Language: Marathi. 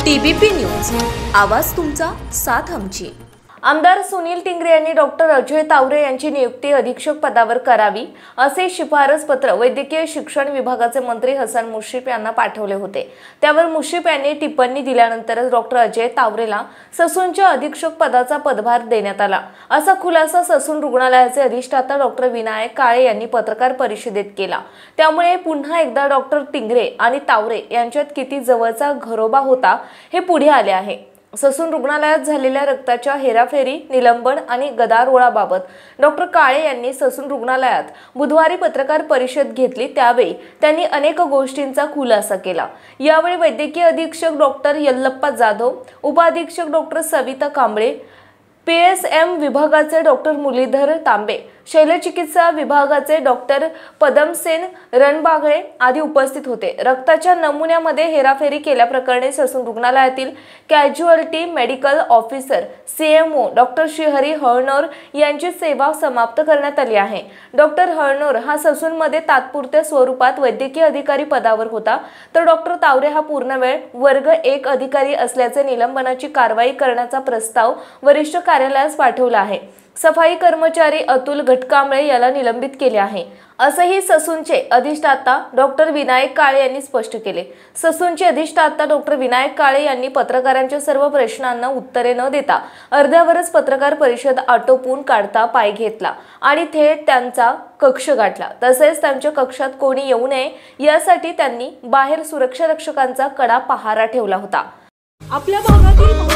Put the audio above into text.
TBP न्यूज, आवाज तुमचा, साथ आमची। आमदार सुनील टिंगरे यांनी डॉक्टर अजय तावरे यांची नियुक्ती अधीक्षक पदावर करावी असे शिफारस पत्र वैद्यकीय शिक्षण विभागाचे मंत्री हसन मुश्रीफ यांना पाठवले होते। त्यावर मुश्रीफ यांनी टिप्पणी दिल्यानंतरच डॉक्टर अजय तावरेला ससूनच्या अधीक्षक पदाचा पदभार देण्यात आला, असा खुलासा ससून रुग्णालयाचे अधिष्ठाता डॉक्टर विनायक काळे यांनी पत्रकार परिषदेत केला। त्यामुळे पुन्हा एकदा डॉक्टर टिंगरे आणि तावरे यांच्यात किती जवळचा घरोबा होता हे पुढे आले आहे। ससून रुग्णालयात झालेल्या रक्ताच्या हेराफेरी, निलंबन आणि गदारोळाबाबत डॉक्टर काळे यांनी ससून रुग्णालयात बुधवारी पत्रकार परिषद घेतली। त्यावेळी त्यांनी अनेक गोष्टींचा खुलासा केला। यावेळी वैद्यकीय अधीक्षक डॉक्टर यल्लप्पा जाधव, उपाधीक्षक डॉक्टर सविता कांबळे, PSM विभागाचे डॉक्टर मुरलीधर तांबे, शल्यचिकित्सा विभागाचे डॉक्टर पदमसेन रणबागळे आदी उपस्थित होते। रक्ताच्या नमुन्यामध्ये हेराफेरी केल्याप्रकरणी ससून रुग्णालयातील casualty medical officer CMO doctor Shrihari Halnor यांची सेवा समाप्त करण्यात आली आहे। डॉक्टर हळनोर हा ससूनमध्ये तात्पुरत्या स्वरूपात वैद्यकीय अधिकारी पदावर होता, तर डॉक्टर तावरे हा पूर्णवेळ वर्ग 1 अधिकारी असल्याचे निलंबनाची कारवाई करण्याचा प्रस्ताव वरिष्ठ कार्यालयास पाठवला आहे। सफाई कर्मचारी अतुल घटकांबळे याला निलंबित केले आहे, असंही ससूनचे अधिष्ठाता डॉक्टर विनायक काळे यांनी स्पष्ट केले। ससूनचे अधिष्ठाता डॉक्टर विनायक काळे यांनी पत्रकारांच्या सर्व प्रश्नांना उत्तरे न देता अर्ध्यावरच पत्रकार परिषद आटोपून काढता पाय घेतला आणि थेट त्यांचा कक्ष गाठला। तसेच त्यांच्या कक्षात कोणी येऊ नये यासाठी त्यांनी बाहेर सुरक्षा रक्षकांचा कडा पहारा ठेवला होता। आपल्या भागातील